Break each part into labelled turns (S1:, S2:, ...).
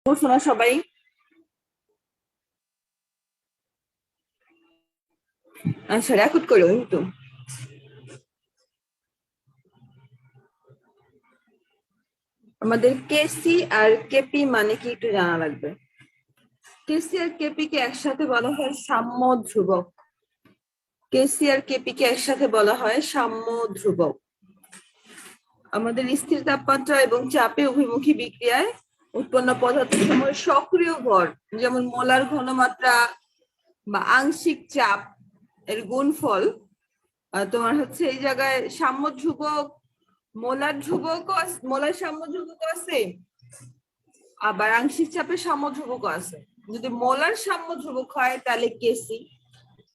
S1: বলছো না সবাই? আচ্ছা, রেকর্ড করো কিন্তু। আমাদের কেসি আর কেপি মানে কি একটু জানা লাগবে। কেসি আর কেপি কে একসাথে বলা হয় সাম্য ধ্রুবক। কেসি আর কেপি কে একসাথে বলা হয় সাম্য ধ্রুবক। আমাদের স্থির তাপমাত্রা এবং চাপে অভিমুখী বিক্রিয়ায় উৎপন্ন পদার্থের সময় সক্রিয় ভর, যেমন মোলার ঘনমাত্রা বা আংশিক চাপ এর গুণফল, তোমার হচ্ছে এই জায়গায় সাম্য ধ্রুবক, মোলার সাম্য ধ্রুবক আছে, আবার আংশিক চাপের সাম্য ধ্রুবক আছে। যদি মোলার সাম্য ধ্রুবক হয় তাহলে কেসি,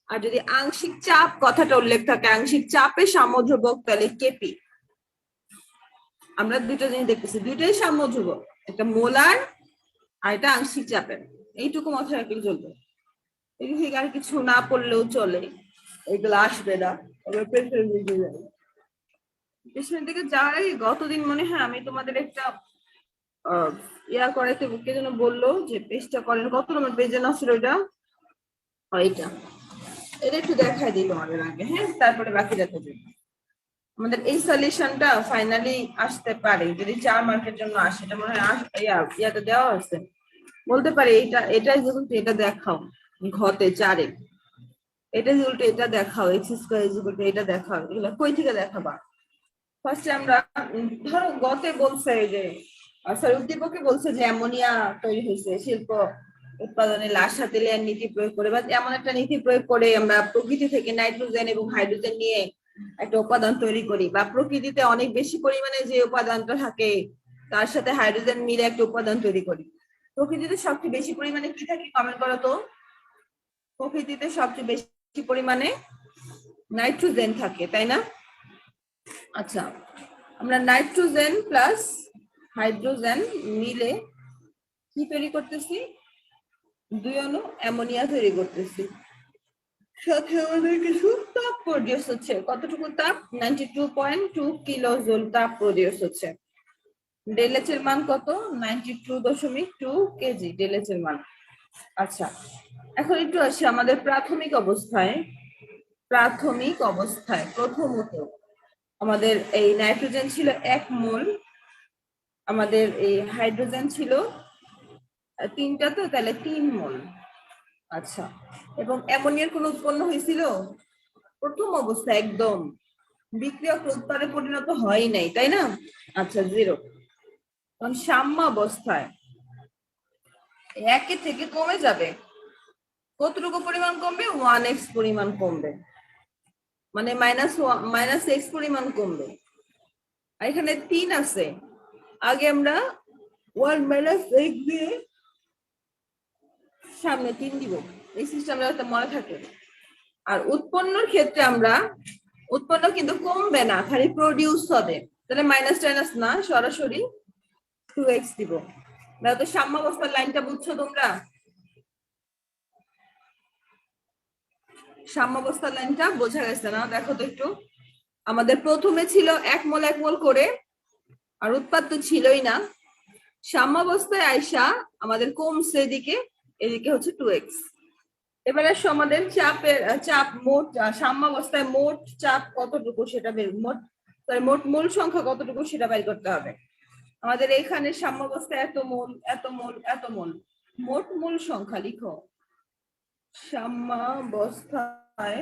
S1: আর যদি আংশিক চাপ কথাটা উল্লেখ থাকে, আংশিক চাপের সাম্য ধ্রুবক, তাহলে কেপি। আমরা দুটো জিনিস দেখতেছি, দুইটাই সাম্য ধ্রুবক, একটা মোলার আর এটা আংশিক চাপের। এইটুকু মাথায় রাখলে চলবে, এই থেকে আর কিছু না পড়লেও চলে, এগুলো আসবে না। পেছনের দিকে যাওয়ার আগে গতদিন মনে হয় আমি তোমাদের একটা ইয়া করাইতে, কে যেন বললো যে পেজটা করেন, কত নম্বর পেজে না ছিল ওইটা, এটা এটা একটু দেখাই দিই তোমাদের আগে, হ্যাঁ, তারপরে বাকিটা দেবে। আমাদের এই সলিউশনটা ফাইনালি আসতে পারে যদি 4 মার্কের জন্য আসে, এটা মনে হয় ইয়াতে দেওয়া আছে, বলতে পারে এটা যেমন এটা দেখাও ঘতে 4-এ, এটা উল্টো এটা দেখাও, এক্স স্কয়ার ইকুয়াল এটা দেখাও, এগুলো কই থেকে দেখাবা? ফার্স্টে আমরা ধরো গতে বলছে যে সরি উদ্দীপকে বলছে যে অ্যামোনিয়া তৈরি হয়েছে শিল্প উৎপাদনে লাসা তেলের নীতি প্রয়োগ করে, বা এমন একটা নীতি প্রয়োগ করে আমরা প্রকৃতি থেকে নাইট্রোজেন এবং হাইড্রোজেন নিয়ে একটা উপাদান তৈরি করি, বা প্রকৃতিতে অনেক বেশি পরিমাণে যে উপাদানটা থাকে তার সাথে হাইড্রোজেন মিলে একটা উপাদান তৈরি করি। প্রকৃতিতে সবচেয়ে বেশি পরিমাণে কি থাকে কমেন্ট করো তো? প্রকৃতিতে সবচেয়ে বেশি পরিমাণে নাইট্রোজেন থাকে, তাই না? আচ্ছা, আমরা নাইট্রোজেন প্লাস হাইড্রোজেন মিলে কি তৈরি করতেছি? 2 অণু অ্যামোনিয়া তৈরি করতেছি। সাথে আমাদের কিছু তাপ প্রডিউস হচ্ছে। কতটুকু তাপ? 92.2 কিলো জুল তাপ প্রডিউস হচ্ছে। ডেল এইচ এর মান কত? 92.2 কেজি ডেল এইচ এর মান। আচ্ছা, এখন একটু আসি আমাদের প্রাথমিক অবস্থায়। প্রথমত আমাদের এই নাইট্রোজেন ছিল 1 মোল, আমাদের এই হাইড্রোজেন ছিল 3টা, তো তাহলে 3 মোল। আচ্ছা, এবং অ্যামোনিয়ার কোন উৎপন্ন হয়েছিল? প্রথম অবস্থা একদম, বিক্রিয়ক উৎপাদে পরিণত হয় নাই, তাই না? আচ্ছা, 0। তখন সাম্য অবস্থায় 1 থেকে কমে যাবে, কতটুকু পরিমাণ কমবে? 1x পরিমাণ কমবে, মানে -x পরিমাণ কমবে। আর এখানে 3 আছে, আগে আমরা 1 - x দিয়ে সামনে 3 দিব, এই সিস্টেমটা যাতে মনে থাকে। আর উৎপন্নর ক্ষেত্রে আমরা উৎপন্ন কিন্তু কমবে না, খালি প্রডিউস হবে, তাহলে মাইনাস টাইনাস না, সরাসরি 2x দিব। তো সাম্যাবস্থার লাইনটা বুঝছো তোমরা? সাম্যাবস্থার লাইনটা বোঝা গেছে না? দেখো তো একটু, আমাদের প্রথমে ছিল 1 মোল 1 মোল করে, আর উৎপাদ তো ছিলই না। সাম্যাবস্থায় আইসা আমাদের কমছে এদিকে, এদিকে হচ্ছে 2x। এবারে আমাদের চাপ মোট সাম্যাবস্থায় মোট চাপ কতটুকু সেটা মোট মোল সংখ্যা কতটুকু সেটা বের করতে হবে। আমাদের এখানে সাম্যাবস্থায় এত মোল এত মোল এত মোল, মোট মোল সংখ্যা লিখো। সাম্যাবস্থায়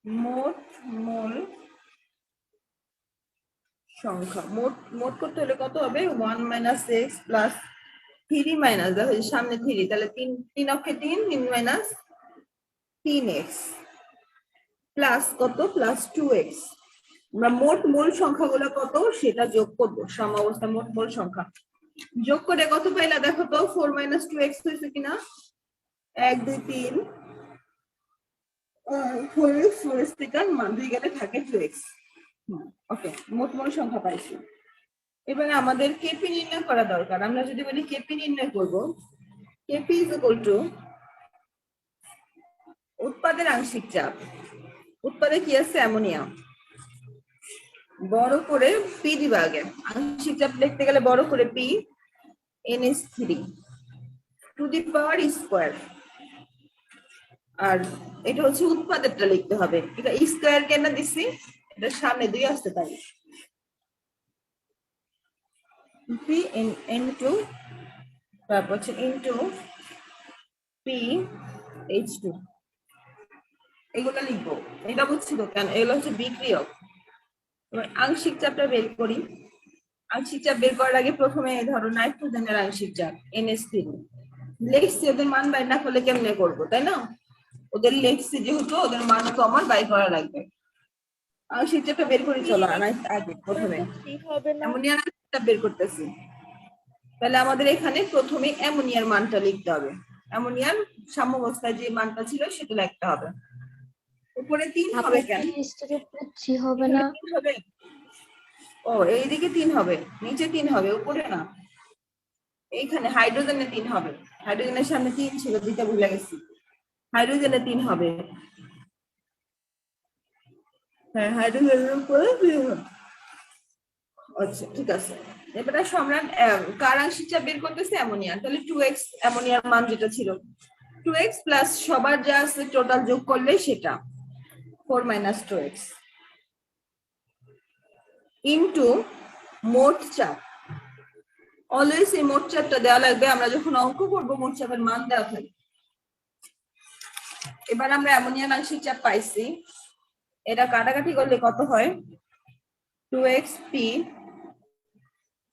S1: মোট মোল সংখ্যা, মোট করতে হলে কত হবে? 1 - x প্লাস 3 মাইনাস, দেখো সামনে 3, তাহলে 3 অক্ষে 3, 3 মাইনাস 3x প্লাস কত? Plus 2x। আমরা মোট মোল সংখ্যাগুলো কত সেটা যোগ করব, সাম্যাবস্থা মোট মোল সংখ্যা যোগ করে কত পাইলা দেখো তো? 4 - 2x হয়েছে কিনা? 1 2 3 4x, 4x থেকে মান 2 গেলে থাকে 2x। ওকে, মোট মোল সংখ্যা পাইছি। এবারে আমাদের কেপি নির্ণয় করা দরকার। আমরা যদি বলি কেপি নির্ণয় করব, কেপি ইজ ইকুয়াল টু উৎপাদের আংশিক চাপ। উৎপাদে কি আছে? অ্যামোনিয়া, বড় করে পি দিবা আগে, আংশিক চাপ লিখতে গেলে বড় করে p, NH3 to the power square. আর এটা হচ্ছে উৎপাদেরটা লিখতে হবে, এটা স্কোয়ার কেন দিছি, এটা সামনে 2 আসতে তাই পি ইনটু তারপর হচ্ছে ইনটু PH2 এগুলো লিখবো। এটা বুঝছি তো কেন, এগুলো হচ্ছে বিক্রিয়ক। এবার আংশিক চাপটা বের করি। আংশিক চাপ বের করার আগে প্রথমে ধরো নাইট্রোজেনের আংশিক চাপ NH3 লিখছি, ওদের মান বাইর না করলে কেমনে করবো, তাই না? ওদের লিখছি যেহেতু ওদের মান তো আমার বাইর করা লাগবে। আংশিক চাপটা বের করি চলো আগে প্রথমে অ্যামোনিয়ার আংশিক চাপ বের করতেছি। তাহলে আমাদের এখানে প্রথমে অ্যামোনিয়ার মানটা লিখতে হবে। অ্যামোনিয়ার সাম্যাবস্থায় যে মানটা ছিল সেটা লিখতে হবে। উপরে 3 হবে কেন,
S2: হবে না?
S1: হবে ও এইদিকে 3 হবে, নিচে 3 হবে, উপরে না। এইখানে হাইড্রোজেনে 3 হবে, হাইড্রোজেনের সামনে 3 ছিল, দুইটা ভুলে গেছি। হাইড্রোজেনে 3 হবে, হ্যাঁ হাইড্রোজেনের উপরে 3 হবে। আচ্ছা ঠিক আছে, এবারে সম্রাট কার আংশিক চাপ বের করতেছে অ্যামোনিয়া, তাহলে 2x অ্যামোনিয়ার মান যেটা ছিল 2x প্লাস সবার যা আছে টোটাল যোগ করলে সেটা 4 - 2x ইনটু মোট চাপ। অলওয়েজ এই মোট চাপটা দেওয়া লাগবে, আমরা যখন অঙ্ক করবো মোট চাপের মান দেওয়া থাকে। এবার আমরা অ্যামোনিয়ার আংশিক চাপ পাইছি, এটা কাটাকাটি করলে কত হয়, 2xp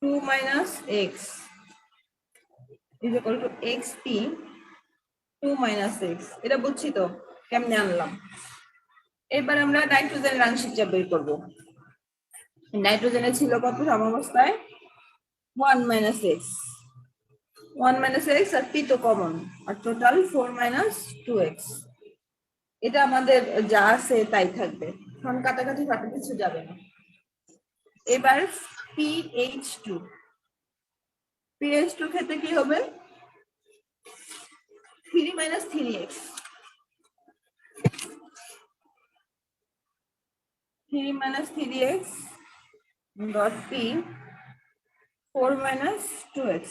S1: 2 - x is equal to xp 2 - x। এটা বুঝছি তো কেমনে আনলাম। এবার আমরা নাইট্রোজেনের আংশিক চাপ বের করবো। নাইট্রোজেনের ছিল কত সাম্যাবস্থায় 1 - x, 1 - x আর p তো কমন, আর টোটাল 4 - 2x। এটা আমাদের যা আছে তাই থাকবে, কারণ কাটাকাটি ফাটা কিছু যাবে না। এবার PH2 ক্ষেত্রে কি হবে 3 - 3x 3 - 3x dot p 4 - 2x।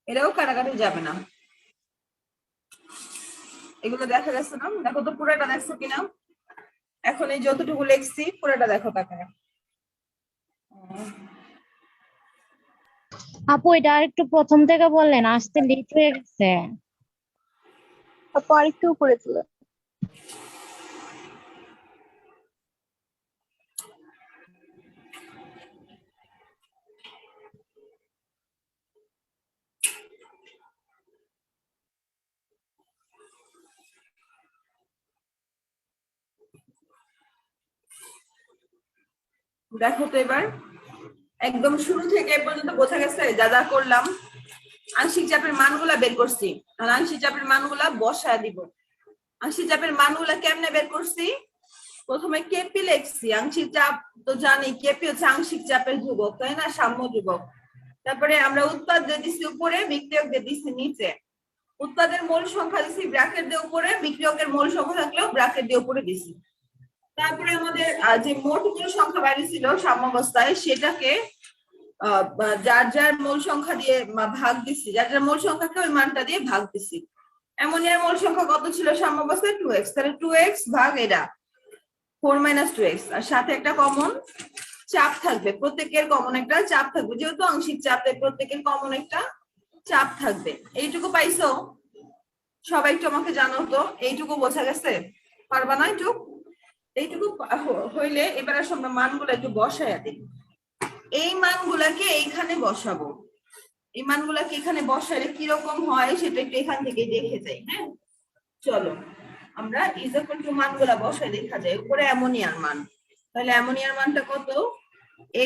S1: এটাও কাটাকাটি যাবে না, এগুলো দেখা গেছে না, দেখো তো পুরোটা দেখছো কিনা। এখন এই যতটুকু লিখছি পুরোটা দেখো তাকায়।
S2: আপু এটা আরেকটু প্রথম থেকে বললেন, আসতে লেট হয়ে গেছে।
S3: আপু আরেকটু উপরে তুলে।
S1: দেখো তো এবার একদম শুরু থেকে এ পর্যন্ত বোঝা গেছে যা যা করলাম। আংশিক চাপের মানগুলা বের করছি, আর আংশিক চাপের মানগুলা বসায় দিব। আংশিক চাপের মানগুলা কেমনে বের করছি, প্রথমে কেপি লিখছি। আংশিক চাপ তো জানি কেপি হচ্ছে আংশিক চাপের ধ্রুবক, তাই না, সাম্য ধ্রুবক। তারপরে আমরা উৎপাদ দিয়ে দিচ্ছি উপরে, বিক্রিয়ক দিয়ে দিচ্ছি নিচে। উৎপাদের মোল সংখ্যা দিচ্ছি ব্র্যাকেট দিয়ে উপরে, বিক্রিয়কের মোল সংখ্যা থাকলেও ব্র্যাকেট দিয়ে উপরে দিচ্ছি। তারপরে আমাদের যে মোট মোল সংখ্যা বাইরে ছিল সাম্যাবস্থায় সেটাকে যার যার মোল সংখ্যা দিয়ে ভাগ দিচ্ছি, যার যার মোল সংখ্যাকে ওই মানটা দিয়ে ভাগ দিচ্ছি। অ্যামোনিয়ার মোল সংখ্যা কত ছিল সাম্যাবস্থায় 2x, তাহলে 2x ভাগ এটা 4 - 2x, আর সাথে একটা কমন চাপ থাকবে, প্রত্যেকের কমন একটা চাপ থাকবে, যেহেতু আংশিক চাপে প্রত্যেকের কমন একটা চাপ থাকবে। এইটুকু পাইছো সবাই, একটু আমাকে জানাও তো এইটুকু বোঝা গেছে, পারবা না একটু? এইটুকু হইলে এবার আসলে আমরা মানগুলো একটু বসাইয়া দিই। এই মানগুলাকে এইখানে বসাবো, এই মানগুলাকে এখানে বসালে কিরকম হয় সেটা একটু এখান থেকে দেখে যাই। হ্যাঁ চলো আমরা ইজ ইকুয়াল টু মানগুলা বসাই দেখা যায়। উপরে অ্যামোনিয়ার মান, তাহলে অ্যামোনিয়ার মানটা কত,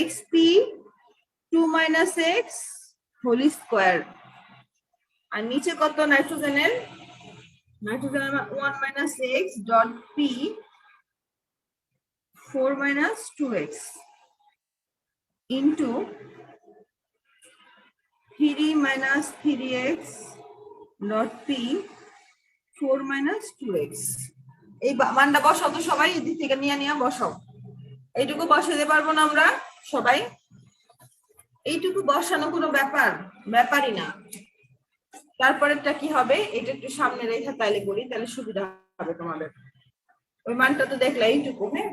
S1: xp 2 - x হোল স্কয়ার, আর নিচে কত নাইট্রোজেনের, 1 - x dot p 4 - 2x into 3 - 3x dot p 4 - 2x। এই মানটা বসাও তো সবাই, এদিক থেকে নিয়ে বসাও। এইটুকু বসাতে পারবো না আমরা সবাই? এইটুকু বসানো কোনো ব্যাপারই না। তারপরেরটা কি হবে, এটা একটু সামনে রেখে তাইলে করি, তাহলে সুবিধা হবে তোমাদের। ওই মানটা তো দেখলে এইটুকু। হ্যাঁ,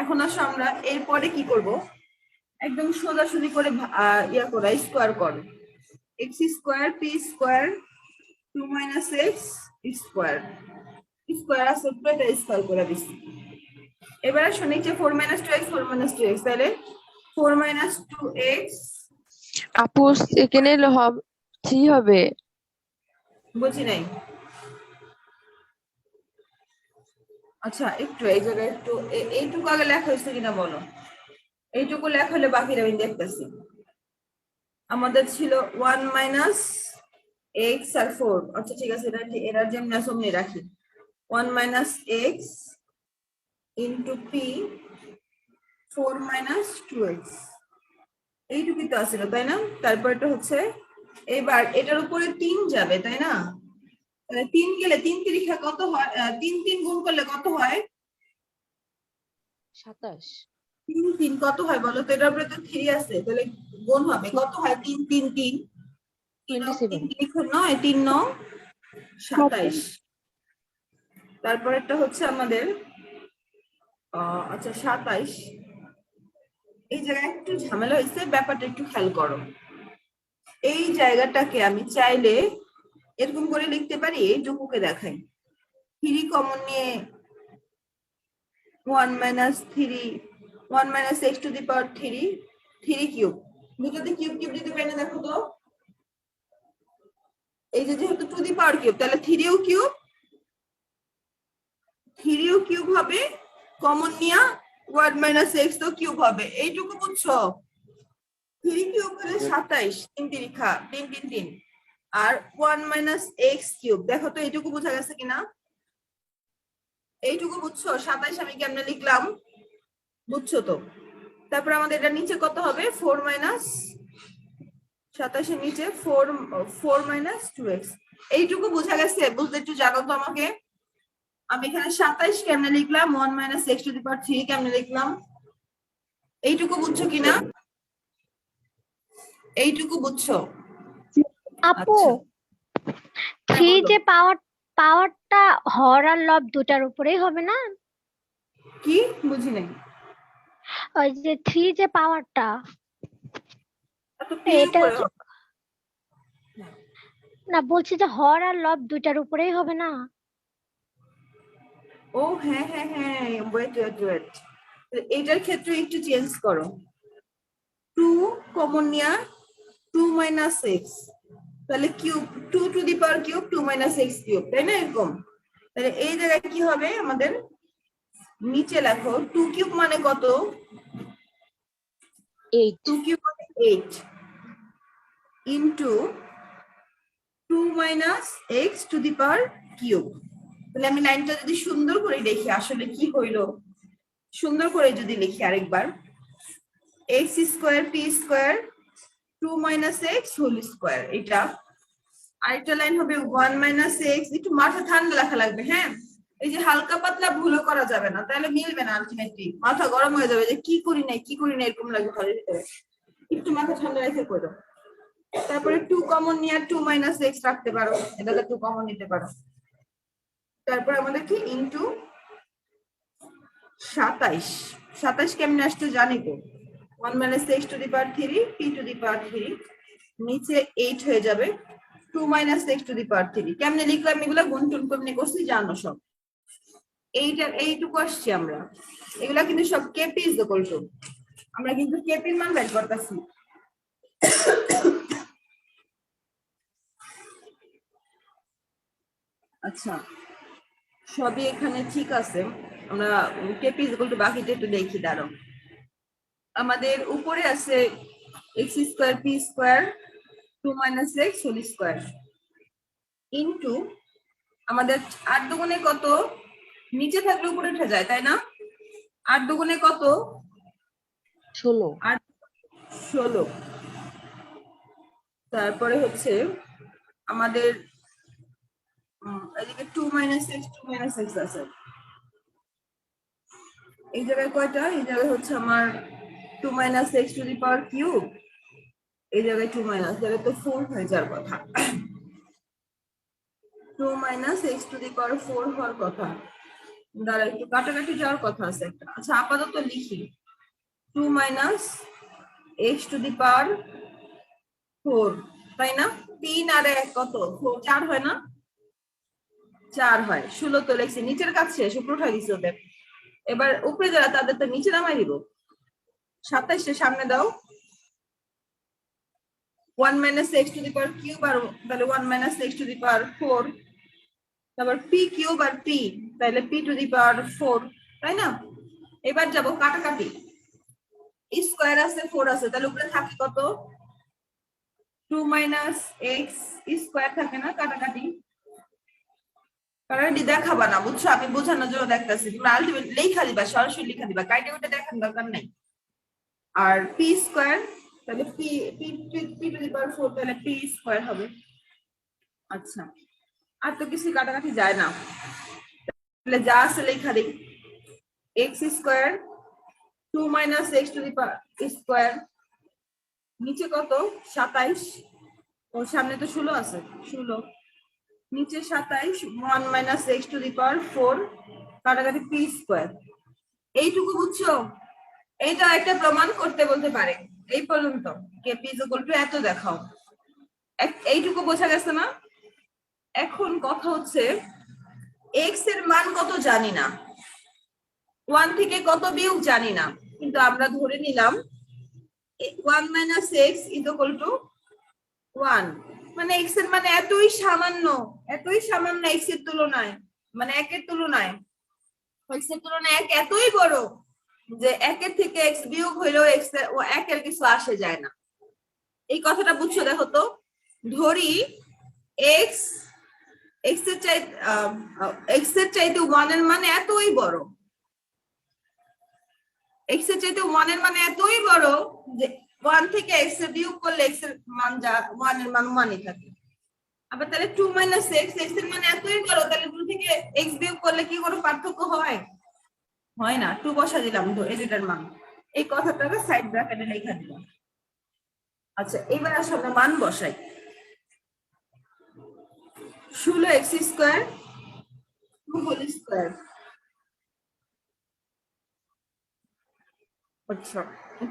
S1: এখন আসো আমরা এরপরে কি করব, একদম সোজাসুজি করে ইয়া করা, স্কোয়ার কর। X square p square 2 minus x square, square আছে উপরে, এটা স্কোয়ার করে দিচ্ছি। এবার আসো নিচে 4 মাইনাস 2x 4 মাইনাস 2x, তাহলে 4 মাইনাস 2x।
S3: আপু এখানে থ্রি হবে।
S1: বুঝি নাই। আচ্ছা একটু এই জায়গায় একটু এইটুকু আগে লেখা হয়েছে কিনা বলো, এইটুকু লেখা হলে বাকিটা আমি দেখতেছি। আমাদের ছিল 1 মাইনাস এক্স আর 4। আচ্ছা ঠিক আছে, এটা যেমনি আছে অমনি রাখি। 1 minus x into P 4 minus 2x, এইটুকুই তো আছিল তাই না? তারপরটা হচ্ছে এবার এটার উপরে 3 যাবে তাই না? তাহলে 3 গেলে 3 তিরিখা কত হয়, 3 3 গুণ করলে কত হয়?
S3: 27।
S1: 3 3 কত হয় বলো তো? এটার উপরে তো 3 আছে, তাহলে গুণ হবে কত হয়? 3 3 3
S3: 27।
S1: 3 9 3 9 27। তারপরেরটা হচ্ছে আমাদের আচ্ছা 27। এই জায়গায় একটু ঝামেলা হয়েছে, ব্যাপারটা একটু খেয়াল করো। এই জায়গাটাকে আমি চাইলে এরকম করে লিখতে পারি, এইটুকুকে দেখাই। 3 কমন নিয়ে 1 minus 3 1 minus x to the power 3 3 cube. দুটোতে কিউব কিউব দিতে পারি না, দেখো তো। এই যে যেহেতু টু দি পাওয়ার কিউব, তাহলে 3 ও কিউব, 3 ও কিউব হবে, কমন নিয়া 1 মাইনাস এক্স তো কিউব হবে। এইটুকু বুঝছো? 3 কিউব করে 27, 3 তিরিখা 3 3 3, আর 1 মাইনাস এক্স কিউব। দেখো তো এইটুকু বোঝা গেছে কিনা? এইটুকু বুঝছো? 27 আমি কেমনে লিখলাম, বুঝছো তো? তারপর আমাদের এটা নিচে কত হবে, 4 মাইনাস 27 এর নিচে 4 মাইনাস 2x। এইটুকু বোঝা গেছে? বুঝতে একটু জানো তো আমাকে। আমি এখানে 27 কেমনে লিখলাম, 1 minus x to the power 3 কেমনে লিখলাম, এইটুকু বুঝছো কিনা? এইটুকু বুঝছো?
S2: আপু
S1: আচ্ছা হ্যাঁ
S2: 3
S1: বলো।
S2: যে পাওয়ারটা হর আর লব দুটার উপরেই হবে না?
S1: কি বুঝি নাই?
S2: ওই যে 3 যে পাওয়ারটা,
S1: এত পি
S2: এটা
S1: উপরে
S2: হচ্ছে,
S1: হবে।
S2: না বলছি যে হর আর লব দুটার উপরেই হবে না?
S1: ও হ্যাঁ হ্যাঁ হ্যাঁ, ওয়েট ওয়েট ওয়েট, এইটার ক্ষেত্রে একটু চেঞ্জ করো। 2 কমন নিয়া 2 মাইনাস এক্স, তাহলে cube 2 to the power cube 2 minus x cube, তাই না? এরকম। তাহলে এই জায়গায় কি হবে আমাদের, নিচে লেখো 2 কিউব মানে কত?
S3: 8।
S1: 2 কিউব মানে 8 into 2 minus x to the power cube. তাহলে আমি লাইনটা যদি সুন্দর করে লিখি, আসলে কি হইলো, সুন্দর করে যদি লিখি আরেকবার, x square p square 2 minus x whole square, এটা। আরেকটা লাইন হবে 1 মাইনাস এক্স, একটু মাথা ঠান্ডা লেখা লাগবে। হ্যাঁ, এই যে হালকা পাতলা ভুলও করা যাবে না, তাহলে মিলবে না, আলটিমেটলি মাথা গরম হয়ে যাবে যে কি করি নাই কি করি নাই এরকম লাগবে ঘরের ভিতরে। একটু মাথা ঠান্ডা রেখে করো। তারপরে 2 কমন নিয়ে 2 মাইনাস এক্স রাখতে পারো, এটাকে 2 কমন নিতে পারো। তারপর আমাদের কি ইনটু 27। 27 কেমনে আসছে জানি তো, 1 minus x to the power 3 p to the power 3, নিচে 8 হয়ে যাবে 2 minus x to the power 3। কেমনে লিখলাম এগুলো, গুণ টুন কেমনে করছি জানো সব। এইটুকু আসছি আমরা। এগুলা কিন্তু সব কেপি ইজ ইকুয়াল টু, আমরা কিন্তু কেপির মান বের করতেছি। আচ্ছা সবই এখানে ঠিক আছে, আমরা কেপি ইজ ইকুয়াল টু বাকিটা একটু দেখি দাঁড়াও। আমাদের উপরে আছে x square p square 2 minus x whole square into আমাদের 8 দুগুণে কত, নিচে থাকলে উপরে উঠে যায় তাই না? 8 দুগুণে কত,
S3: 16।
S1: 8 16। তারপরে হচ্ছে আমাদের এদিকে 2 মাইনাস এক্স 2 মাইনাস এক্স আছে। এই জায়গায় কয়টা, এই জায়গায় হচ্ছে আমার 2 minus x to the power cube এই জায়গায় 2 মাইনাস, তাহলে তো 4 হয়ে যাওয়ার কথা। 2 minus x to the power 4 হওয়ার কথা। দাঁড়া, একটু কাটাকাটি যাওয়ার কথা আছে একটা। আচ্ছা আপাতত লিখি 2 minus x to the power 4, তাই না? 3 আর 1 কত? 4 হয় না? 4 হয়। 16 তো লিখছি, নিচের কাজ শেষ, উপরে উঠাই দিছি ওদের। এবার উপরে যারা তাদের তো নিচে নামাই দিব। 27 এর সামনে দাও 1 minus x to the power cube, আর তাহলে 1 minus x to the power 4, তারপর পি কিউব আর পি, তাহলে পি টু দি পাওয়ার 4, তাই না? এবার যাব কাটাকাটি, স্কয়ার আছে 4 আছে, তাহলে উপরে থাকে কত? 2 মাইনাস এক্স স্কয়ার থাকে না? কাটাকাটি কাটাকাটি দেখাবা না, বুঝছো? আমি বোঝানোর জন্য দেখতেছি, তোমরা আলটিমেট লেখা দিবা, সরাসরি লেখা দিবা, কাইটে ওটা দেখার দরকার নাই। আর পি স্কয়ার, তাহলে p p p to the power 4, তাহলে পি স্কয়ার হবে। আচ্ছা, আর তো কিছু কাটাকাটি যায় না, তাহলে যা আছে লেখা দিই। X square 2 minus x to the power square, নিচে কত? 27, ও সামনে তো 16 আছে, 16 নিচে 27, 1 minus x to the power 4, কাটাকাটি পি স্কয়ার। এইটুকু বুঝছো? এইটা একটা প্রমাণ করতে বলতে পারে এই পর্যন্ত, কে পি ইকুয়াল টু এত দেখাও। এইটুকু বোঝা গেছে না? এখন কথা হচ্ছে এক্স এর মান কত জানি না, 1 থেকে কত বিয়োগ জানি না, কিন্তু আমরা ধরে নিলাম 1 মাইনাস এক্স ইকুয়াল টু 1, মানে এক্স এর মানে এতই সামান্য এক্স এর তুলনায়, মানে 1 এর তুলনায়, এক্স এর তুলনায় 1 এতই বড় যে 1 এর থেকে এক্স বিয়োগ হইলেও এক্স এর 1 এর কিছু আসে যায় না। এই কথাটা বুঝছো? দেখো তো, ধরি এক্স এক্স এর চাইতে 1 এর মানে এতই বড়, এক্স এর চাইতে 1 এর মানে এতই বড় যে 1 থেকে এক্স এর বিয়োগ করলে এক্স এর মান যা 1 এর মান 1ই থাকে। আবার তাহলে 2 মাইনাস এক্স, এক্স এর মানে এতই বড়, তাহলে 2 থেকে এক্স বিয়োগ করলে কি কোনো পার্থক্য হয়? হয় না। 2 বসা দিলাম তো এটার মান, এই কথাটাকে সাইড ব্র্যাকেটে লেখা দিলাম। আচ্ছা এবার আসলে মান বসাই। 16 এক্স স্কয়ার 2 হোল স্কয়ার। আচ্ছা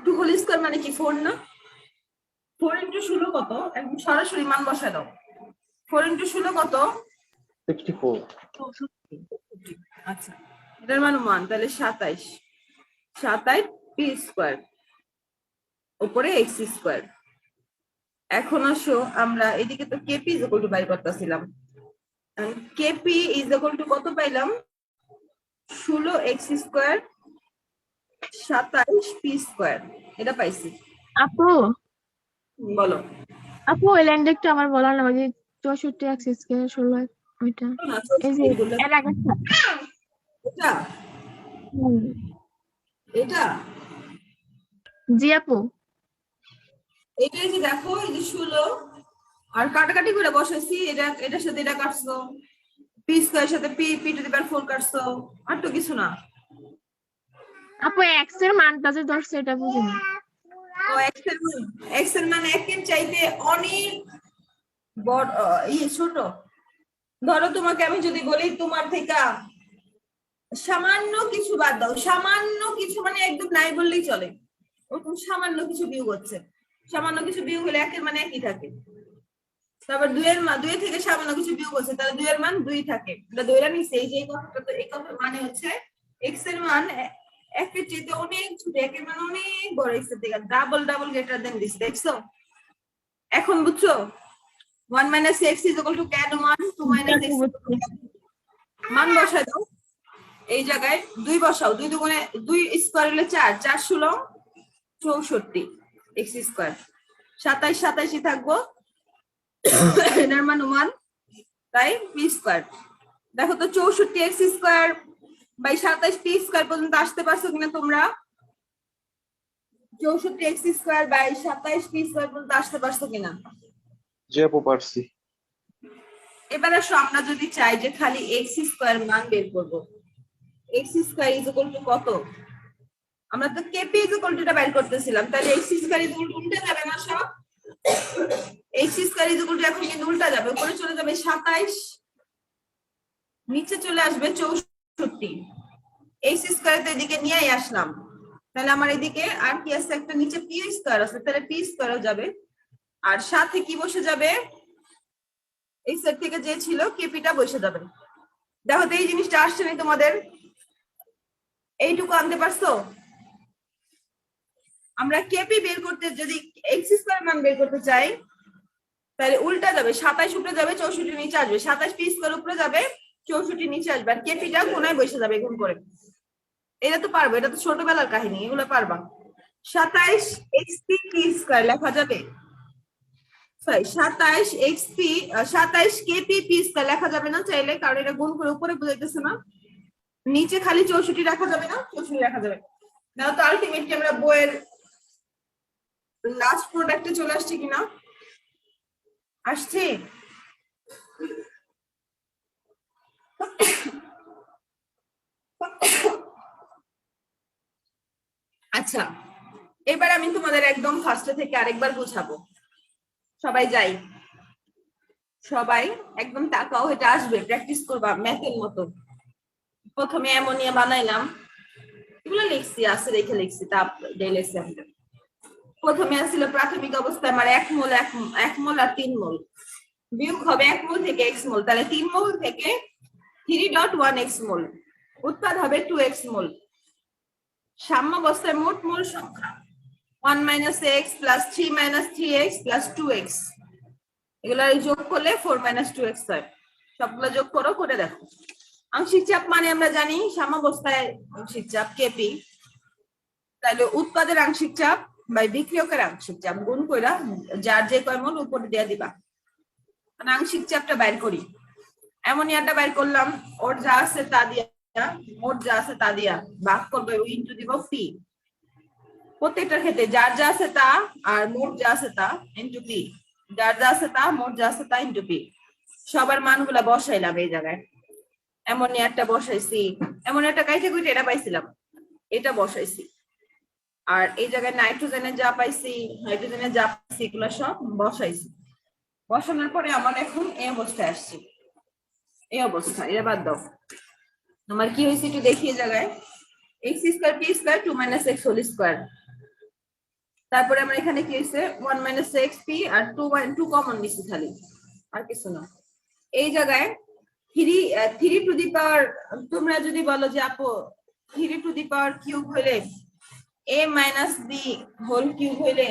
S1: 2 হোল স্কয়ার মানে কি 4 না? 4 ইন্টু 16 কত? একদম সরাসরি মান বসায় দাও। 4 ইন্টু 16 কত?
S4: 64।
S1: আচ্ছা এটার মান 1, তাহলে 27, 27 পি স্কয়ার উপরে এক্স স্কয়ার। এখন আসো আমরা এদিকে তো KP is equal to by করতেছিলাম, কেপি ইজ ইকুয়াল টু কত পাইলাম? 16 এক্স স্কয়ার 27 পি স্কয়ার, এটা পাইছি।
S5: আপু
S1: বলো
S5: আপু ওই লাইনটা একটু আমার বলা না, ওই যে 64 এক্স স্কয়ার 16 ওইটা,
S1: না,
S5: এই যে এর আগে
S1: এটা এটা
S5: জি আপু
S1: এটাই যে দেখো, এই যে 16 আর কাটাকাটি করে বসাইছি, এটা এটার সাথে এটা কাটছো, পি স্কয়ারের সাথে P p to the power 4 কাটছো, আর তো কিছু না।
S5: আপু এক্স এর মানটা যে ধরছে এটা বুঝিনি।
S1: ও এক্স এর মান 1 এর চাইতে অনেক বড়, ছোট। ধরো তোমাকে আমি যদি বলি তোমার থেকে সামান্য কিছু বাদ দাও, সামান্য কিছু মানে একদম নাই বললেই চলে, ওরকম সামান্য কিছু বিয়োগ হচ্ছে, সামান্য কিছু বিয়োগ হলে 1 এর মান 1ই থাকে। তারপর 2 এর মান 2 থেকে সামান্য কিছু বিয়োগ হচ্ছে, তাহলে 2 এর মান 2 থাকে। এটা ধরে নিছি এই যে এই কথাটা, তো এই কথার মানে হচ্ছে এক্স এর মান 1 এর চেয়ে অনেক ছোট, 1 এর মান অনেক বড়, এক্স এর থেকে ডাবল গ্রেটার দেন দিস। দেখছো এখন বুঝছো? 1 minus x is equal two কেন 1, 2 মাইনাস এক্স মান বসায় দাও এই জায়গায়, 2 বসাও, 2 দুগুণে 2 স্কয়ার হলে 4, 4 16 64 এক্স স্কয়ার, 27 27ই থাকবো, এটার মান 1, তাই পি স্কয়ার। দেখো তো 64 x square by 27 p square পর্যন্ত আসতে পারছো কিনা তোমরা? 64 x square by 27 p square পর্যন্ত আসতে পারছো কিনা?
S4: জি আপু পারছি।
S1: এবার আসো আমরা যদি চাই যে খালি এক্স স্কয়ার মান বের করবো, x square is equal to কত? আমরা তো কেপি ইজ ইকুয়াল টু টা বের করতেছিলাম, তাহলে x square is equal two উল্টে যাবে না সব? X square is equal two এখন কিন্তু উল্টা যাবে, উপরে চলে যাবে 27, নিচে চলে আসবে 64। এক্স স্কয়ার তো এদিকে নিয়েই আসলাম, তাহলে আমার এদিকে আর কি আছে, একটা নিচে পি স্কয়ার আছে, তাহলে পি স্কয়ারও যাবে, আর সাথে কি বসে যাবে, এই সেট থেকে যে ছিল কেপিটা বসে যাবে। দেখো তো এই জিনিসটা আসছে না তোমাদের, এইটুকু আনতে পারছো? আমরা কেপি বের করতে, যদি এক্স স্কয়ার মান বের করতে চাই তাহলে উল্টা যাবে, 27 উপরে যাবে 64 নিচে আসবে, 27 পি স্কয়ার উপরে যাবে 64 নিচে আসবে, আর কেপিটা কোনায় বসে যাবে গুণ করে। এটা তো পারবো, এটা তো ছোটবেলার কাহিনী, এগুলো পারবা। 27 এক্সপি পি স্কয়ার লেখা যাবে, sorry 27 XP 27 KP P square লেখা যাবে না চাইলে, কারণ এটা গুণ করে উপরে বুঝাইতেছে না, নিচে খালি 64 রাখা যাবে না, 64 রাখা যাবে না। তো আলটিমেটলি আমরা বইয়ের লাস্ট প্রোডাক্টে চলে আসছে কিনা, আসছে? আচ্ছা, এবার আমি তোমাদের একদম ফার্স্টে থেকে আরেকবার বুঝাবো। সবাই যাই, সবাই একদম তাকাও, এটা আসবে, প্র্যাকটিস করবা ম্যাথের মতো। প্রথমে অ্যামোনিয়া বানাইলাম, এগুলো লিখছি, আছে রেখে লিখছি, তা ডেলেছি আমাদের। প্রথমে আসছিল প্রাথমিক অবস্থায় আমার 1 মোল 1 মোল আর 3 মোল, বিয়োগ হবে 1 মোল থেকে x মোল, তাহলে 3 মোল থেকে 3.1 x মোল, উৎপাদ হবে 2x মোল। সাম্য অবস্থায় মোট মোল সংখ্যা 1 - x + 3 - 3x + 2x, এগুলো যোগ করলে 4 - 2x হয়। সবগুলো যোগ করো, করে দেখো। আংশিক চাপ মানে আমরা জানি সাম্যাবস্থায় আংশিক চাপ কেপি, তাহলে উৎপাদের আংশিক চাপ বাই বিক্রিয়কের আংশিক চাপ গুণ কইরা যার যে কয় মোল উপরে দিয়ে দিবা। মানে আংশিক চাপটা বাইর করি, অ্যামোনিয়াটা বাইর করলাম, ওর যা আছে তা দিয়া, ওর যা আছে তা দিয়া ভাগ করবে, ওই ইনটু দিব পি। প্রত্যেকটার ক্ষেত্রে যার যা আছে তা আর মোট যা আছে তা ইনটু পি, যার যা আছে তা মোট যা আছে তা ইনটু পি। সবার মানগুলা বসাইলাম এই জায়গায়, অ্যামোনিয়াটা বসাইছি, অ্যামোনিয়াটা কাইটে কুইটে এটা পাইছিলাম, এটা বসাইছি, আর এই জায়গায় নাইট্রোজেনের যা পাইছি, হাইড্রোজেনের যা পাইছি, এগুলো সব বসাইছি। বসানোর পরে আমার এখন এই অবস্থায় আসছে, এই অবস্থা। এটা বাদ দাও, আমার কি হয়েছে একটু দেখি এই জায়গায়, x² p² 2 - x whole square, তারপরে আমরা এখানে কি হয়েছে 1 - x p আর 2 কমন নিছি খালি, আর কিছু না। এই জায়গায় 3 টু দি পাওয়ার, তোমরা যদি বলো যে আপু 3 টু দি পাওয়ার কিউব হইলে a - b হোল কিউব হইলে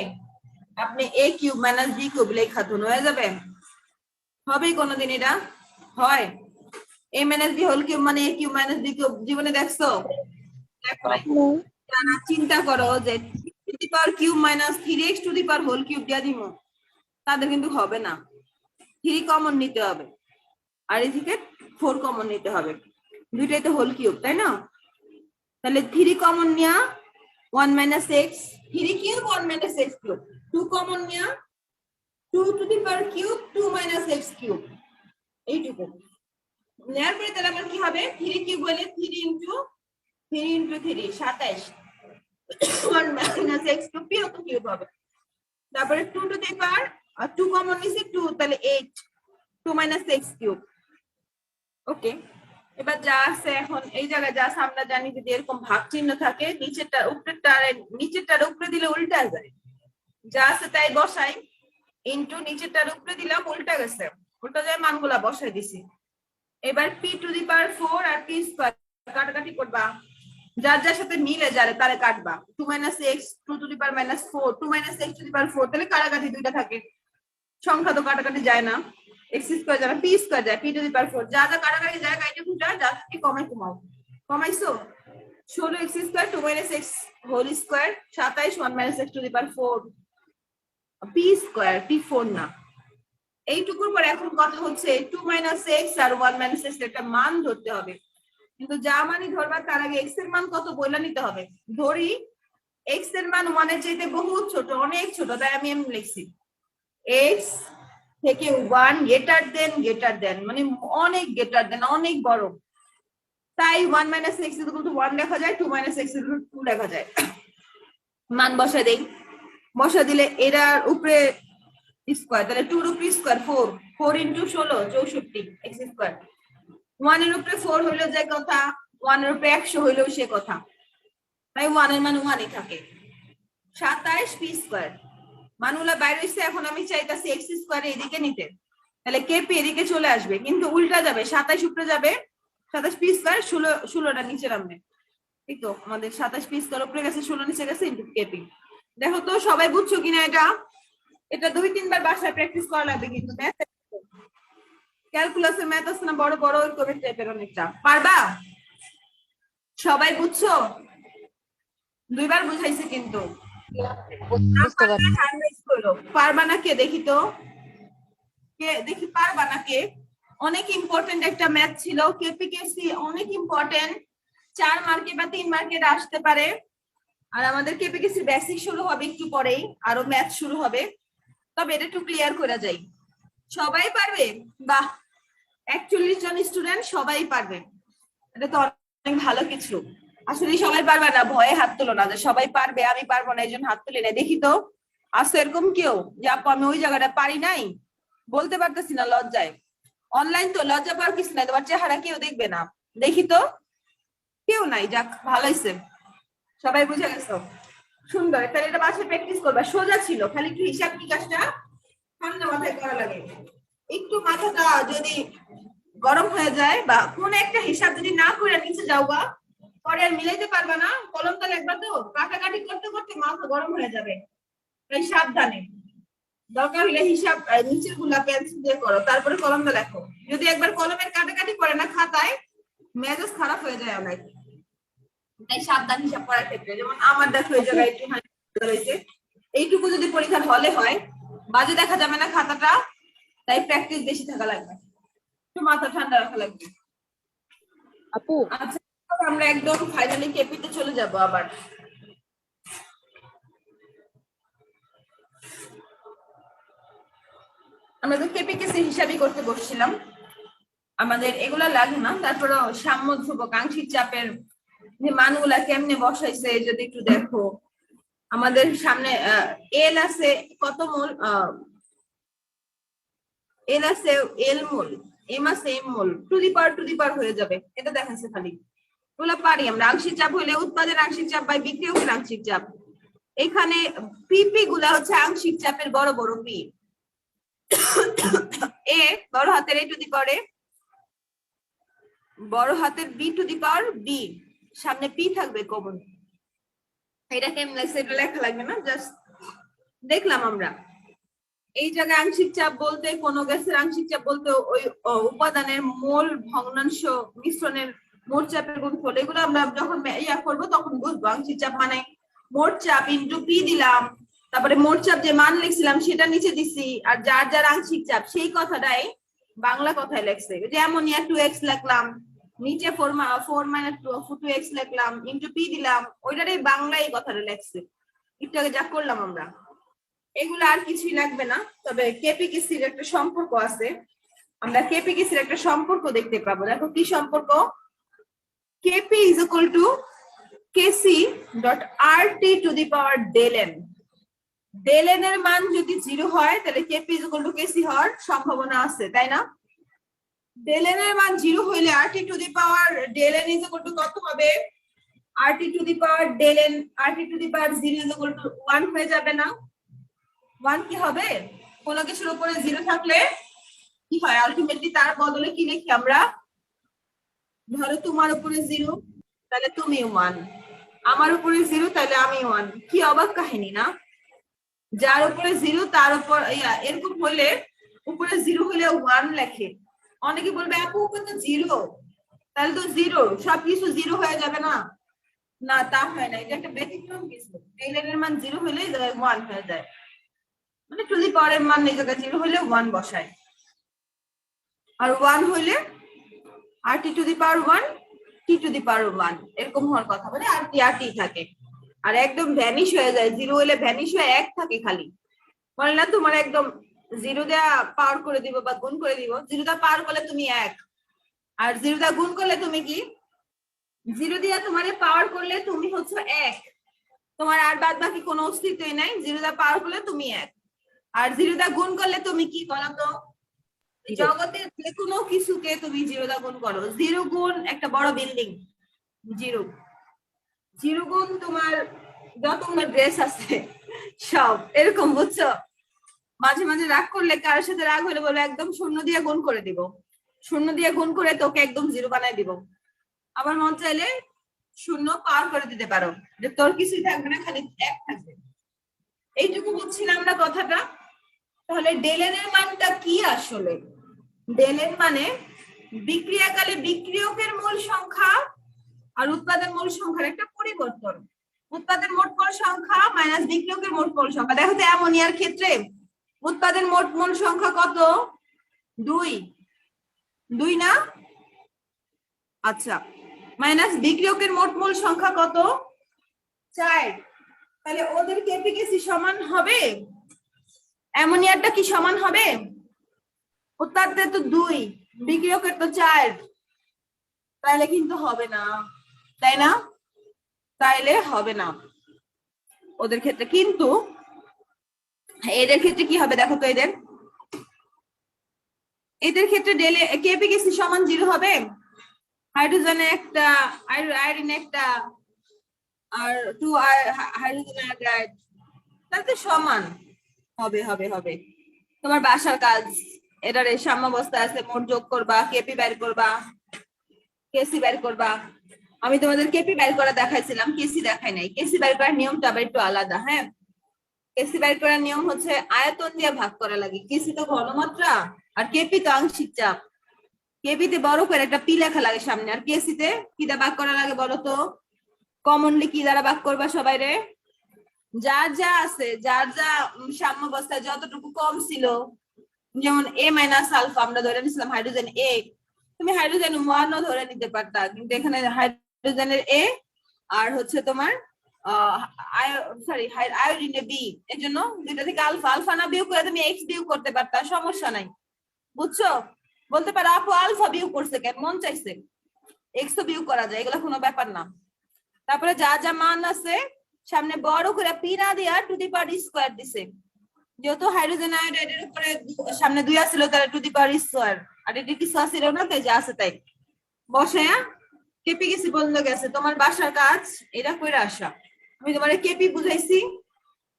S1: আপনি a কিউব - b কিউব লেখা তো হয়ে যাবে, হবে কোনদিন এটা হয়? a - b হোল কিউব মানে a কিউব - b কিউব জীবনে দেখছো? দেখো নাই। না, চিন্তা করো যে 3 to the power cube minus 3x to the power whole cube দিয়া দিমু, তাদের কিন্তু হবে না, 3 কমন নিতে হবে আর এদিকে 4 কমন নিতে হবে, দুইটাই তো হোল কিউব, তাই না? তাহলে 3 কমন নিয়া 1 - x, 3 cube 1 - x cube, 2 common নিয়া 2 to the power cube 2 - x cube, এইটুকু নেয়ার পরে তাহলে আমার কি হবে, 3 কিউব হলে 3 ইনটু 3 27, 1 - x কিউব p অত কিউব হবে। তারপরে 2 to the power, R 2 common নিছি 2, তাহলে 8, 2 - x কিউব। ওকে, এবার যা আছে এখন এই জায়গায় যা আছে আমরা জানি যদি এরকম ভাগ চিহ্ন থাকে নিচেরটা নিচেরটার উপরে দিলে উল্টা যায়, যা আছে তাই বসাই, ইনটু নিচেরটার উপরে দিলাম উল্টা গেছে, উল্টা যায় মানগুলা বসাই দিছি। এবার p টু দি পাওয়ার 4 আর p স্কয়ার কাটাকাটি করবা, যার যার সাথে মিলে যারে তারে কাটবা, 2 - x 2 to the power -4 2 - x to the power 4, তাহলে কাটাকাটি দুইটা থাকে, সংখ্যা তো কাটাকাটি যায় না, x স্কয়ার যায় না, p স্কয়ার যায়, p টু দি পাওয়ার 4, যা যা কাটাকাটি যায় কাইটে ফুটা, যা কি কমাই কমাও, কমাইছো 16x square 2 - x whole square 27 1 - x to the power 4 p স্কয়ার, p 4 না। এইটুকুর পর এখন কথা হচ্ছে 2 - x আর 1 - x একটা মান ধরতে হবে, কিন্তু যা মানই ধরবা তার আগে x এর মান কত বইলা নিতে হবে। ধরি x এর মান 1 এর চাইতে বহুত ছোট, অনেক ছোট, তাই আমি এমনি লিখছি x থেকে 1 গ্রেটার দেন মানে অনেক গ্রেটার দেন, অনেক বড়, তাই 1 - x = 1 লেখা যায়, 2 - x = 2 লেখা যায়। মান বসা দেই, বসা দিলে এটার উপরে স্কোয়ার, তাহলে 2 এর উপরে স্কোয়ার 4, 4 ইন্টু 16 64 এক্স স্কোয়ার। 1 এর উপরে 4 হইলো যে কথা, 1 এর উপরে 100 হইলেও সে কথা, তাই 1 এর মান 1 ই থাকে। 27 পি স্কোয়ার মানগুলা বাইরে হইছে, এখন আমি চাইতাছি এক্স স্কোয়ার এদিকে নিতে, তাহলে কেপি এদিকে চলে আসবে, কিন্তু উল্টা যাবে, 27 উপরে যাবে, 27 পি স্কোয়ার 16টা নিচে নামবে। ঠিক তো, আমাদের 27 পি স্কোয়ার উপরে গেছে, 16 নিচে গেছে, ইনটু কেপি। দেখো তো সবাই বুঝছো কিনা এটা? এটা 2-3 বার বাসায় প্র্যাকটিস করা লাগবে, কিন্তু ক্যালকুলাসের ম্যাথ আছে না বড় বড়, ওই করে টাইপের অনেকটা, পারবা? সবাই বুঝছো? 2 বার বুঝাইছি কিন্তু।
S3: বুঝতে পারছি।
S1: পারবা না কে দেখি তো, কে দেখি পারবা না কে? অনেক ইম্পর্টেন্ট একটা ম্যাথ ছিল, কেপিকেসি অনেক ইম্পর্টেন্ট, 4 মার্কে বা 3 মার্কে আসতে পারে। আর আমাদের কেপিকেসি বেসিক শুরু হবে একটু পরেই, আরো ম্যাথ শুরু হবে, তবে এটা একটু ক্লিয়ার করে যাই। সবাই পারবে? বাহ, 41 জন স্টুডেন্ট সবাই পারবে, এটা তো অনেক ভালো কিছু। আসলে সবাই পারবে না, ভয়ে হাত তুলো না, যে সবাই পারবে আমি পারবো না এই জন্য হাত তুলি না। দেখি তো আছে এরকম কেউ যে আপু আমি ওই জায়গাটা পারি নাই, বলতে পারতেছি না লজ্জায়। অনলাইন তো লজ্জা পাওয়ার কিছু নাই, তোমার চেহারা কেউ দেখবে না। দেখি তো, কেউ নাই, যাক ভালো হয়েছে, সবাই বুঝে গেছো, সুন্দর। তাহলে এটা বাসায় প্র্যাকটিস করবা, সোজা ছিল, খালি একটু হিসাব নিকাশটা ঠান্ডা মাথায় করা লাগে। একটু মাথাটা যদি গরম হয়ে যায় বা কোন একটা হিসাব যদি না করে নিচে যাও বা পরে আর মিলাইতে পারবা না, কলম তাহলে একবার তো কাটাকাটি করতে করতে মাথা গরম হয়ে যাবে, তাই সাবধানে। দরকার হলে হিসাব নিচের গুলা পেন্সিল দিয়ে করো, তারপরে কলমটা লেখো। যদি একবার কলমের কাটাকাটি করে না খাতায়, মেজাজ খারাপ হয়ে যায় অনেক, তাই সাবধান হিসাব করার ক্ষেত্রে। যেমন আমার দেখো এই জায়গায় একটু রয়েছে, এইটুকু যদি পরীক্ষার হলে হয় বাজে দেখা যাবে না খাতাটা, তাই প্র্যাকটিস বেশি থাকা লাগবে, একটু মাথা ঠান্ডা রাখা লাগবে।
S3: আপু
S1: আচ্ছা, আমরা একদম ফাইনালি কেপিতে চলে যাব আবার। আমরা তো কেপিকেসি হিসাবই করতে বসছিলাম, আমাদের এগুলা লাগে না। তারপরে সাম্য ধ্রুবক আংশিক চাপের যে মানগুলা কেমনে বসাইছে যদি একটু দেখো। আমাদের সামনে এল আছে কত মোল, এল আছে এল মোল, এম আছে এম মোল, টু দি পাওয়ার হয়ে যাবে, এটা দেখাচ্ছে খালি। ওগুলো পারি আমরা। আংশিক চাপ হলে উৎপাদনের আংশিক চাপ বাই বিক্রিয়কের আংশিক চাপ, এখানে পিপি গুলা হচ্ছে আংশিক চাপের বড় বড় পি, এ বড় হাতের এ টু দি পাওয়ার এ, বড় হাতের b to the power b, সামনে পি থাকবে কমন। এটা কেমন লাগছে এটা লেখা লাগবে না, জাস্ট দেখলাম আমরা। এই জায়গায় আংশিক চাপ বলতে কোন গ্যাসের আংশিক চাপ বলতে ওই উপাদানের মোল ভগ্নাংশ মিশ্রণের মোট চাপের গুণফল, এগুলো আমরা যখন ইয়া করবো তখন বুঝবো। আংশিক চাপ মানে মোট চাপ ইন্টু পি দিলাম, তারপরে মোট চাপ যে মান লিখছিলাম সেটা নিচে দিছি, আর যার যার আংশিক চাপ সেই কথাটাই বাংলা কথায় লেখছে। যেমন 2x লিখলাম, নিচে 4 মাইনাস 2x লিখলাম, ইন্টু পি দিলাম, ওইটারই বাংলা এই কথাটা লেখছে। একটু আগে যা করলাম আমরা, এগুলো আর কিছুই লাগবে না। তবে কেপিকেসির একটা সম্পর্ক আছে, আমরা কেপিকেসির একটা সম্পর্ক দেখতে পাবো। দেখো কি সম্পর্ক, Kp is equal to Kc dot R T to the power del n. Del n এর মান যদি 0 হয় তাহলে Kp is equal to Kc হওয়ার সম্ভাবনা আছে, তাই না? ডেল এন এর মান 0 হইলে R T to the power del n is equal to কত হবে? R T to the power del n R T to the power 0 is equal to 1 হয়ে যাবে না? 1 কি হবে? কোনো কিছুর উপরে 0 থাকলে কি হয়, আলটিমেটলি তার বদলে কি লিখি আমরা? ধরো তোমার উপরে 0 তাহলে তুমি 1, আমার উপরে 0 তাহলে আমি 1। কি অবাক কাহিনী না? যার উপরে 0 তার উপর এরকম হলে উপরে 0 হলে 1 লেখে। অনেকে বলবে আপু উপরে তো 0, তাহলে তো 0 সবকিছু 0 হয়ে যাবে না? না, তা হয় না, এটা একটা ব্যতিক্রম কিছু। ডেল এর মান 0 হলে 1 হয়ে যায়, মানে টু দি পাওয়ার এর মান এই জায়গায় 0 হলে 1 বসায়, আর 1 হইলে R T to the power 1 T to the পাওয়ার 1 এরকম হওয়ার কথা, মানে আর টি থাকে। আর একদম ভ্যানিশ হয়ে যায়, 0 হলে ভ্যানিশ হয়ে 1 থাকে খালি। বলে না তোমার একদম 0 দেয়া পাওয়ার করে দিব বা গুণ করে দিব, 0 দা পাওয়ার করলে তুমি 1, আর 0 দা গুণ করলে তুমি কি? 0 দিয়া তোমারে পাওয়ার করলে তুমি হচ্ছে 1, তোমার আর বাদ বাকি কোনো অস্তিত্বই নাই, 0 দা পাওয়ার করলে তুমি 1। আর 0 দা গুণ করলে তুমি কি করো তো
S3: Zero.
S1: জগতের যে কোনো কিছুকে তুমি 0 দা গুণ করো। 0 গুণ একটা বড় বিল্ডিং, 0 0 গুণ তোমার যত ড্রেস আছে সব, এরকম বুঝছো? মাঝে মাঝে রাগ করলে, কারোর সাথে রাগ হলে বলে একদম 0 দিয়ে গুণ করে দিব, 0 দিয়ে গুণ করে তোকে একদম 0 বানাই দিব। আবার মন চাইলে 0 পার করে দিতে পারো, যে তোর কিছুই থাকবে না, খালি 1 থাকবে। এইটুকু বুঝছিলাম না কথাটা। তাহলে ডেলেন এর মানটা কি আসলে? ডেলেন মানে বিক্রিয়াকালে বিক্রিয়কের মোল সংখ্যা আর উৎপাদন মোল সংখ্যার একটা পরিবর্তন। উৎপাদন মোট মোল সংখ্যা মাইনাস বিক্রিয়কের মোট মোল সংখ্যা। দেখো তো অ্যামোনিয়ার ক্ষেত্রে উৎপাদন মোট মোল সংখ্যা কত? 2 না? আচ্ছা, মাইনাস বিক্রিয়কের মোট মোল সংখ্যা কত? 4। তাহলে ওদের কেপিকেসি সমান হবে? অ্যামোনিয়ারটা কি সমান হবে? উৎপাদনের তো 2, বিক্রিয়কের তো 4, তাহলে কিন্তু হবে না, তাই না? তাইলে হবে না ওদের ক্ষেত্রে। কিন্তু এদের ক্ষেত্রে কি হবে দেখো তো, এদের ক্ষেত্রে ডেলে কেপিকেসি সমান 0 হবে। হাইড্রোজেনে একটা, আয়োডিনে একটা, আর 2 হাইড্রোজেন আয়োডাইড, তাহলে তো সমান হবে হবে হবে। তোমার বাসার কাজ, এটার সাম্যাবস্থা আছে, মোট যোগ করবা, কেপি বের করবা, কেসি বের করবা। আমি তোমাদের কেপি বের করা দেখাইছিলাম, কেসি দেখাই নাই। কেসি বের করার নিয়মটা আবার একটু আলাদা। হ্যাঁ, কেসি বের করার নিয়ম হচ্ছে আয়তন দিয়ে ভাগ করা লাগে। কেসি তো ঘনমাত্রা আর কেপি তো আংশিক চাপ। কেপিতে বড় করে একটা পি লেখা লাগে সামনে, আর কেসিতে কি দিয়ে ভাগ করা লাগে বলো তো? কমনলি কি দ্বারা ভাগ করবা সবাই রে? যার যা আছে, যার যা সাম্যাবস্থায় যতটুকু কম ছিল, যেমন এ মাইনাস আলফা আমরা ধরে নিছিলাম হাইড্রোজেন এ, তুমি হাইড্রোজেন 1 ও ধরে নিতে পারতা, কিন্তু এখানে হাইড্রোজেনের এ আর হচ্ছে তোমার আয়োডিনে বি, এর জন্য দুইটা থেকে আলফা আলফা না বিয়োগ করে তুমি এক্স বিয়োগ করতে পারতা, সমস্যা নাই। বুঝছো? বলতে পারো আপু আলফা বিয়োগ করছে কেন, মন চাইছে, এক্স তো বিয়োগ করা যায়, এগুলো কোনো ব্যাপার না। তারপরে যা যা মান আছে সামনে বড় করে পি না দিয়া টু দি পাওয়ার স্কয়ার দিছে, যেহেতু হাইড্রোজেন আয়োডাইডের উপরে সামনে 2 আছিল, তাহলে টু দি পাওয়ার স্কয়ার, আর এটা কিছু আছিল না, তাই যা আছে তাই বসায়া কেপি গেছি বন্ধ গেছে। তোমার বাসার কাজ এটা কইরা আসা। আমি তোমার কেপি বুঝাইছি,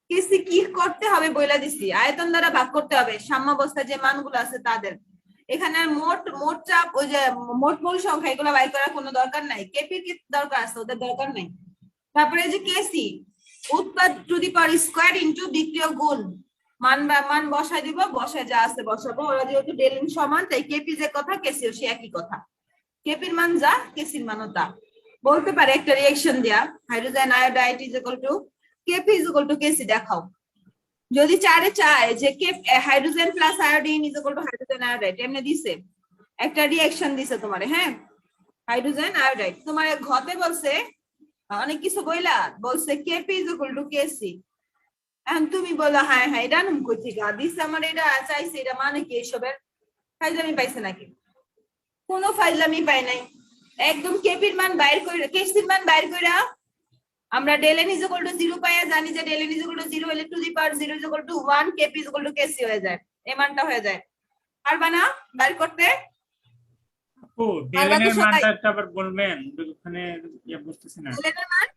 S1: কেসি কি করতে হবে বইলা দিছি, আয়তন দ্বারা ভাগ করতে হবে সাম্যাবস্থায় যে মানগুলো আছে তাদের। এখানে মোট চাপ, ওই যে মোট মোল সংখ্যা, এগুলো বাইর করার কোনো দরকার নাই। কেপির কি দরকার আছে? ওদের দরকার নাই। তারপরে যে কেসি, উৎপাদ to the power square into বিক্রিয় গুণ, মান বসাই দিব, বসায় যা আছে বসাবো। ওরা যেহেতু ডেলেন সমান, তাই কেপি যে কথা কেসিও সে একই কথা। কেপির মান যা, কেসির মানও তা। বলতে পারে একটা রিঅ্যাকশন দেয়া, hydrogen iodide is equal to Kp is equal to Kc দেখাও। যদি চায় যে hydrogen plus iodine is equal to hydrogen iodide, এমনি দিছে একটা রিঅ্যাকশন দিছে তোমারে। হ্যাঁ, হাইড্রোজেন আয়োডাইড তোমার ঘতে বলছে অনেক কিছু, বলছে Kp is equal to Kc. এখন তুমি বলো হ্যাঁ হ্যাঁ এটা নাম কই থেকে দিছে, আমার এটা চাইছে, এটা মানে কি? এসবের ফাইজলামি পাইছে নাকি? কোনো ফাইজলামি পাই নাই, একদম কেপির মান বাইর করে, কেসির মান বাইর কইরা আমরা ডেলেন ইজ ইকুয়াল টু 0 পাইয়া জানি যে ডেলেন ইজ ইকুয়াল টু 0 হলে to the power 0 is equal to 1, Kp is equal to Kc হয়ে যায়, এই মানটা হয়ে যায়। পারবা না বাইর করতে?
S6: ও ডেলেনের মানটা একটা আবার বলবেন, ওখানে বুঝতেছি না।
S1: ডেলেনের মান,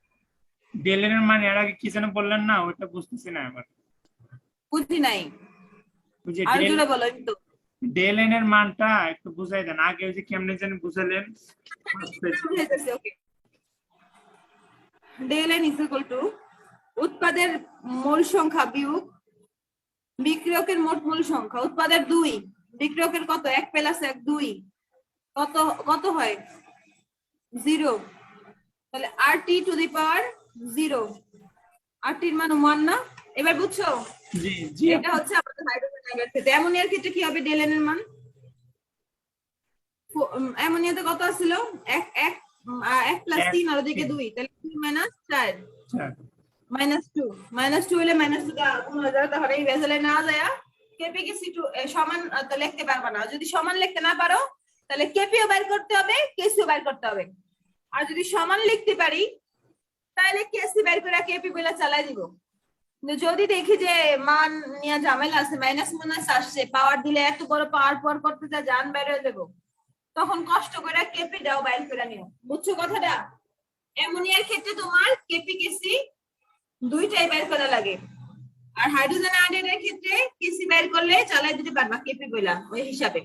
S6: ডেলেনের মান এর আগে কি যেন বললেন না, ওটা বুঝতেছি না আবার।
S1: বুঝি নাই,
S6: ওই যে
S1: আর জোরে বলো একটু।
S6: ডেলেনের মানটা একটু বুঝাই দেন, আগে ওই যে কেমনে যেন বুঝালেন।
S1: ওকে, ডেলেন ইজ ইকুয়াল টু উৎপাদের মোল সংখ্যা বিয়োগ বিক্রিয়কের মোট মোল সংখ্যা। উৎপাদের 2, বিক্রিয়কের কত? 1 প্লাস 1 2, কত কত হয়? 0। তাহলে RT to the power 0, RT এর মান 1 না? এবার বুঝছো?
S6: জি জি।
S1: এটা হচ্ছে আমাদের হাইড্রোজেন আয়োডাইডের ক্ষেত্রে। অ্যামোনিয়ার ক্ষেত্রে কি হবে ডেলেনের মান? অ্যামোনিয়াতে কত ছিল? 1 প্লাস 3 আর ওদিকে 2, তাহলে 3 মাইনাস 4 -2, -2 হলে -2 টা গুণ হয়ে যাবে, তাহলে এই ভেসেলে না যায় কেপি কে সি2 সমান তো লিখতে পারবা না। যদি সমান লিখতে না পারো তাহলে কেপিও বের করতে হবে, কেসিও বের করতে হবে। আর যদি সমান লিখতে পারি তাহলে কেসি বের করে কেপি বলে চালাই দিব। কিন্তু যদি দেখি যে মান নিয়ে ঝামেলা আছে, মাইনাস মাইনাস আসছে, পাওয়ার দিলে এত বড় পাওয়ার পর করতে যা জান বের হয়ে যাবো, তখন কষ্ট করে কেপি দাও বাইর করে নিও। বুঝছো কথাটা? অ্যামোনিয়ার ক্ষেত্রে তোমার কেপি কেসি দুইটাই বের করা লাগে, আর হাইড্রোজেন আয়োডাইডের ক্ষেত্রে কেসি বের করলে চালাই দিতে পারবা কেপি বইলা ওই হিসাবে।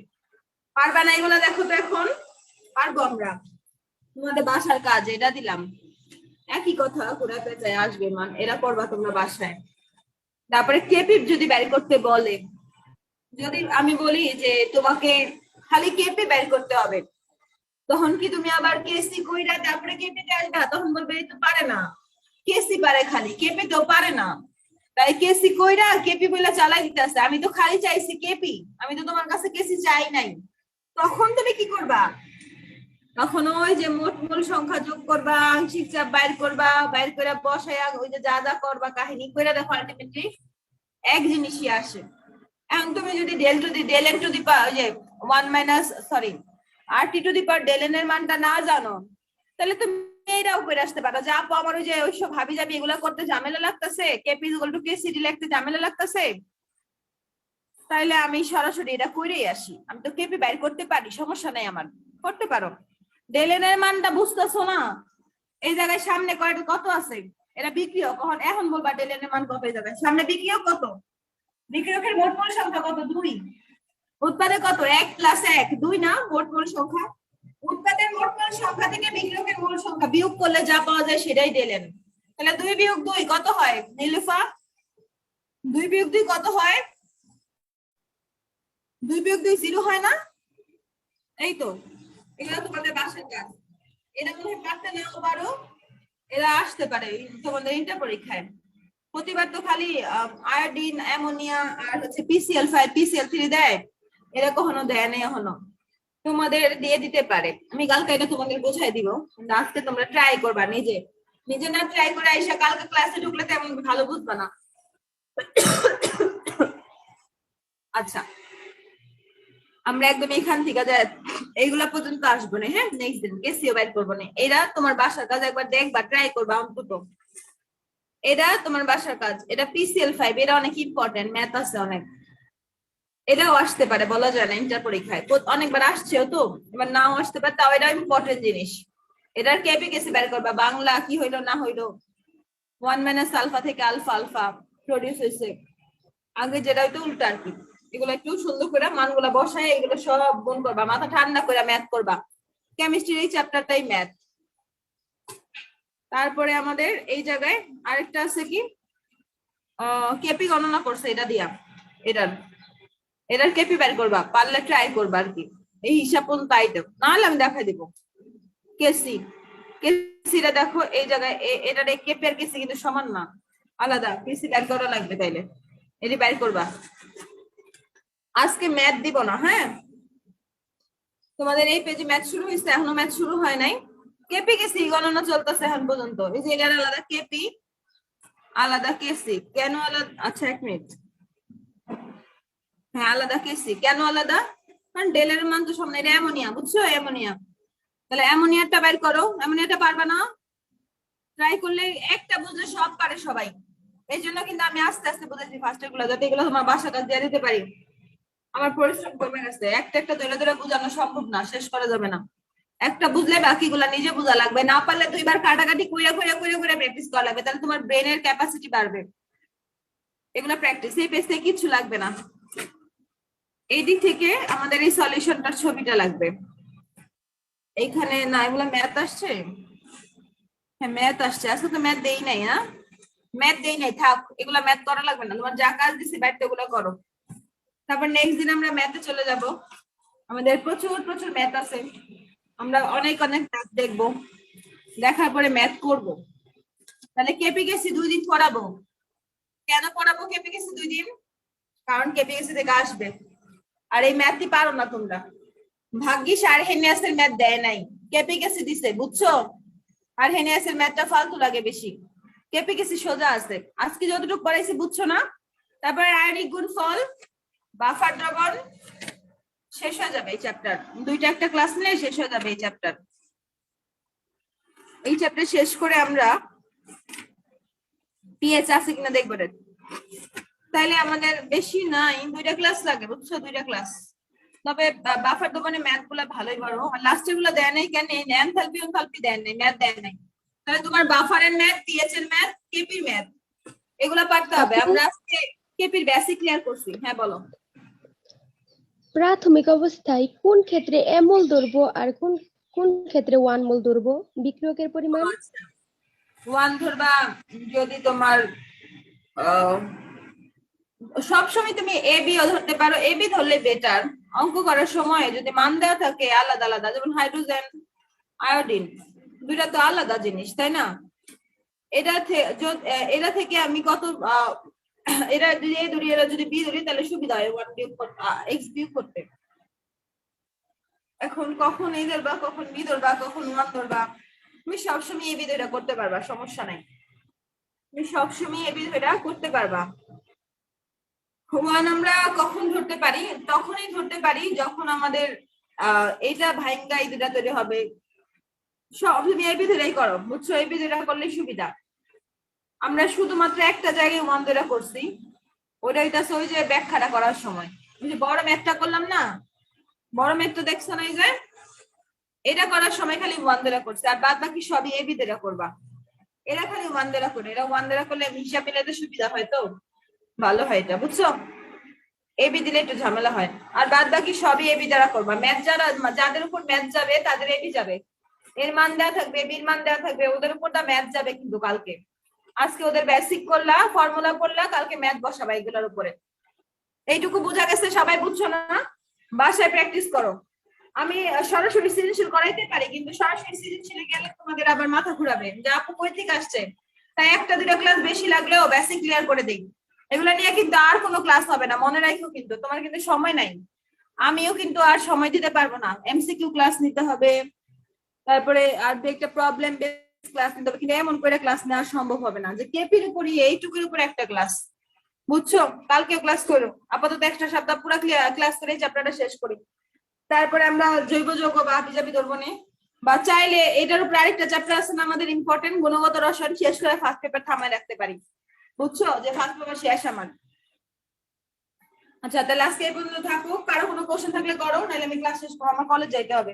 S1: পারবা না এগুলো? দেখো তো এখন পারবো আমরা। তোমাদের বাসার কাজ এটা দিলাম, একই কথা ঘুরা পেঁচায় আসবে মান, এরা করবা তোমরা বাসায়। তারপরে কেপি যদি বের করতে বলে, যদি আমি বলি যে তোমাকে খালি কেপি বের করতে হবে, তখন কি তুমি আবার কেসি কইরা তারপরে কেপিতে আসবা? তখন বলবে এই তো পারে না, কেসি পারে খালি কেপি তো পারে না, তাই কেসি কইরা কেপি বইলা চালাই দিতেছে। আমি তো খালি চাইছি কেপি, আমি তো তোমার কাছে কেসি চাই নাই। তখন তুমি কি করবা? তখন ওই যে মোট মূল সংখ্যা যোগ করবা, আংশিক চাপ বাইর করবা, বাইর করে বসায়া ওই যে যা যা করবা কাহিনী কইরা দেখো আলটিমেটলি এক জিনিসই আসে। এখন তুমি যদি del n to the power ওই যে 1 minus sorry RT to the power del n এর মানটা না জানো, তাহলে তুমি এইটাও করে আসতে পারো যে আপু আমার ওই যে ওইসব ভাবি যাবি এগুলা করতে ঝামেলা লাগতেছে, কেপি ইকুয়াল টু কেসিডি লিখতে ঝামেলা লাগতেছে, তাইলে আমি সরাসরি এটা কইরেই আসি, আমি তো কেপি বাইর করতে পারি, সমস্যা নাই আমার, করতে পারো। ডেল এন এর মানটা বুঝতেছো না? এই জায়গায় সামনে কত আছে, এটা বিক্রিয়ক, এখন বলবা ডেল এন এর মান কত, এই জায়গায় সামনে বিক্রিয়ক কত, বিক্রিয়কের মোট মোল সংখ্যা কত, 2, উৎপাদে কত 1 + 1 2 না মোট মোল সংখ্যা, উৎপাদের মোট মোল সংখ্যা থেকে বিক্রিয়কের মোল সংখ্যা বিয়োগ করলে যা পাওয়া যায় সেটাই ডেলেন। তাহলে 2 বিয়োগ 2 কত হয় নীলুফা? 2 বিয়োগ 2 কত হয়? 2 বিয়োগ 2 0 হয় না? এই তো, এগুলো তোমাদের বাসার কাজ, এটা মনে হয় পারতে নাও পারো, এরা আসতে পারে তোমাদের ইন্টার পরীক্ষায়। প্রতিবার তো খালি আয়োডিন, অ্যামোনিয়া আর হচ্ছে PCl5 PCl3 দেয়, এরা কখনো দেয় না, এখনো তোমাদের দিয়ে দিতে পারে। আমি কালকে এটা তোমাদের বোঝাই দিব, আজকে তোমরা ট্রাই করবা, নিজে নিজে না ট্রাই করে আইসা কালকে ক্লাসে ঢুকলে তেমন ভালো বুঝবা না। আচ্ছা, আমরা একদম এখান থেকে এইগুলা পর্যন্ত আসবো না, হ্যাঁ নেক্সট দিন কেসিও বাইর করবো না। এরা তোমার বাসার কাজ, একবার দেখবা, ট্রাই করবা অন্তত, এটা তোমার বাসার কাজ। এটা PCl5, এটা অনেক ইম্পর্টেন্ট, ম্যাথ আছে অনেক, এটাও আসতে পারে বলা যায় না ইন্টার পরীক্ষায়, অনেকবার আসছেও তো, এবার নাও আসতে পারে, তাও এটা ইম্পর্টেন্ট জিনিস। এটার কেপি কেসি বের করবা, বাংলা কি হইলো না হইলো, 1 মাইনাস আলফা থেকে আলফা আলফা প্রডিউস হয়েছে, আগে যেটা হইতো উল্টা আর কি। এগুলো একটু সুন্দর করে মানগুলা বসায় এগুলো সব গুণ করবা, মাথা ঠান্ডা করে ম্যাথ করবা, কেমিস্ট্রির এই চ্যাপ্টারটাই ম্যাথ। তারপরে আমাদের এই জায়গায় আরেকটা আছে কি, কেপি গণনা করছে এটা দিয়া, এটার কেপি বের করবা, পারলে ট্রাই করবা আর কি, এই হিসাব পর্যন্ত আইটেম, নাহলে আমি দেখাই দিব। কেসিটা দেখো এই জায়গায়, এটার কেপি আর কেসি কিন্তু সমান না, আলাদা, কেসি বের করা লাগবে, তাইলে এটি বের করবা। আজকে ম্যাথ দিব না, হ্যাঁ তোমাদের এই পেজে ম্যাথ শুরু হয়েছে, এখনো ম্যাথ শুরু হয় নাই, কেপি কেসি গণনা চলতেছে এখন পর্যন্ত। এই যে এটার আলাদা কেপি, আলাদা কেসি, কেন আলাদা? আচ্ছা 1 মিনিট, হ্যাঁ আলাদা কেসি কেন আলাদা? কারণ ডেলের মান তো সামনে, এটা অ্যামোনিয়া, বুঝছো অ্যামোনিয়া, তাহলে অ্যামোনিয়াটা বের করো। অ্যামোনিয়াটা পারবা না? ট্রাই করলে একটা বুঝলে সব পারে সবাই, এই জন্য কিন্তু আমি আস্তে আস্তে বুঝেছি ফার্স্ট গুলো, যাতে এগুলো তোমার বাসা কাজ দিয়ে দিতে পারি। আমার পরিশ্রম কমে গেছে, একটা একটা ধরে ধরে বোঝানো সম্ভব না, শেষ করা যাবে না, একটা বুঝলে বাকিগুলা নিজে বোঝা লাগবে, না পারলে 2 বার কাটাকাটি কইরা কইরা কইরা কইরা প্র্যাকটিস করা লাগবে, তাহলে তোমার ব্রেনের ক্যাপাসিটি বাড়বে। এগুলো প্র্যাকটিস, এই পেজ থেকে কিছু লাগবে না। এই দিক থেকে আমাদের এই সলিউশনটার ছবিটা লাগবে এইখানে, না এগুলো ম্যাথ আসছে, হ্যাঁ ম্যাথ আসছে, আজকে তো ম্যাথ দেই নাই, হ্যাঁ ম্যাথ দেই নাই, থাক এগুলা ম্যাথ করা লাগবে না, তোমার যা কাজ দিছি বাড়িতে ওগুলো করো। তারপর নেক্সট দিন আমরা ম্যাথে চলে যাব, আমাদের প্রচুর প্রচুর ম্যাথ আছে, আমরা অনেক অনেক ম্যাথ দেখবো, দেখার পরে ম্যাথ করব। তাহলে কেপি কেসি 2 দিন পড়াবো। কেন পড়াবো কেপি কেসি 2 দিন? কারণ কেপি কেসি থেকে আসবে, আর এই ম্যাথই পারো না তোমরা, ভাগ্যিস আরহেনিয়াসের ম্যাথ দেয় নাই, কেপি কেসি দিছে, বুঝছো? আরহেনিয়াসের ম্যাথটা ফালতু লাগে বেশি, কেপি কেসি সোজা আছে। আজকে যতটুকু পড়াইছি বুঝছো না? তারপরে আয়নিক গুণফল, বাফার দ্রবণ, শেষ হয়ে যাবে এই চ্যাপ্টার, 2টা একটা ক্লাস নিলে শেষ হয়ে যাবে এই চ্যাপ্টার। এই চ্যাপ্টার শেষ করে আমরা পিএইচ আছে কিনা দেখবো, তাইলে আমাদের বেশি নাই, 2টা ক্লাস লাগে বুঝছো, 2টা ক্লাস। তবে বাফার দোকানে ম্যাথ গুলা ভালোই বড়, আর লাস্টের গুলো দেয় নাই কেন, এনথালপি এনথালপি দেয় নাই, ম্যাথ দেয় নাই। তাহলে তোমার বাফারের ম্যাথ, পিএইচ এর ম্যাথ, কেপির ম্যাথ এগুলা পারতে হবে। আমরা আজকে কেপির বেসিক ক্লিয়ার করছি। হ্যাঁ বলো।
S7: প্রাথমিক অবস্থায় কোন ক্ষেত্রে মোল ধরবো আর কোন কোন ক্ষেত্রে 1 মোল ধরবো? বিক্রিয়কের পরিমাণ
S1: 1 ধরবা যদি তোমার সবসময় তুমি এ বি ও ধরতে পারো, এ বি ধরলে বেটার। অঙ্ক করার সময় যদি মান দেওয়া থাকে আলাদা আলাদা, যেমন হাইড্রোজেন, আয়োডিন, দুইটা তো আলাদা জিনিস, তাই না? এটা থেকে আমি কত এরা যদি এ ধরি, এরা যদি বি ধরি, তাহলে সুবিধা হয় 1 বিয়োগ করতে, এক্স বিয়োগ করতে। এখন কখন এ ধরবা, কখন বি ধরবা, কখন 1 ধরবা, তুমি সবসময় এ বি ধরে করতে পারবা, সমস্যা নাই। তুমি সবসময় এ বি ধরে করতে পারবা। 1 আমরা কখন ধরতে পারি? তখনই ধরতে পারি যখন আমাদের এটা ভাইঙ্গা এই দুটা তৈরি হবে। সব তুমি এবি ধরেই করো, বুঝছো? এবি ধরে করলে সুবিধা। আমরা শুধুমাত্র একটা জায়গায় 1 ধরে করছি, ওটা হইতাছে ওই যে ব্যাখ্যাটা করার সময় ওই যে বড় ম্যাথটা করলাম না, বড় ম্যাথ তো দেখছো না, এই যে এটা করার সময় খালি 1 ধরে করছে, আর বাদ বাকি সবই এবি ধরে করবা। এরা খালি 1 ধরে করে, এরা 1 ধরে করলে হিসাব মিলাতে সুবিধা হয়, তো ভালো হয় এটা, বুঝছো? এবি দিলে একটু ঝামেলা হয়, আর বাদ বাকি সবই এবি দ্বারা করবা। ম্যাথ যাদের উপর ম্যাথ যাবে তাদের এবি যাবে, এর মান দেওয়া থাকবে, বির মান দেওয়া থাকবে, ওদের উপর দা ম্যাথ যাবে। কিন্তু কালকে আজকে ওদের বেসিক করলা, ফর্মুলা করলা, কালকে ম্যাথ বসাবা এগুলোর উপরে। এইটুকু বোঝা গেছে? সবাই বুঝছো না? বাসায় প্র্যাকটিস করো। আমি সরাসরি সৃজনশীল করাইতে পারি, কিন্তু সরাসরি সৃজনশীলে গেলে তোমাদের আবার মাথা ঘুরাবে যে আপু কই থেকে আসছে। তাই 1টা 2টা ক্লাস বেশি লাগলেও বেসিক ক্লিয়ার করে দেই। এগুলো নিয়ে কিন্তু আর কোনো ক্লাস হবে না, মনে রাখো। কিন্তু তোমার কিন্তু সময় নাই, আমিও কিন্তু আর সময় দিতে পারবো না। এমসিকিউ ক্লাস নিতে হবে, তারপরে আর একটা প্রবলেম বেস ক্লাস নিতে হবে, কিন্তু এমন করে ক্লাস নেওয়া সম্ভব হবে না যে কেপির উপরই এইটুকুর উপর একটা ক্লাস, বুঝছো? কালকে ক্লাস করো, আপাতত একটা সপ্তাহ পুরো ক্লাস করে চ্যাপ্টারটা শেষ করি, তারপরে আমরা জৈব যৌগ বা হাবিজাবি ধরবো না। বা চাইলে এটার উপর আরেকটা চ্যাপ্টার আছে না আমাদের ইম্পর্টেন্ট, গুণগত রসায়ন, শেষ করে ফার্স্ট পেপার থামায় রাখতে পারি, বুঝছো? যে ফার্স্ট পেপার শেষ আমার। আচ্ছা, তাহলে আজকে এই পর্যন্ত থাকুক। কারো কোনো কোশ্চেন থাকলে করো, নাহলে আমি ক্লাস শেষ করবো, আমার কলেজ যাইতে হবে।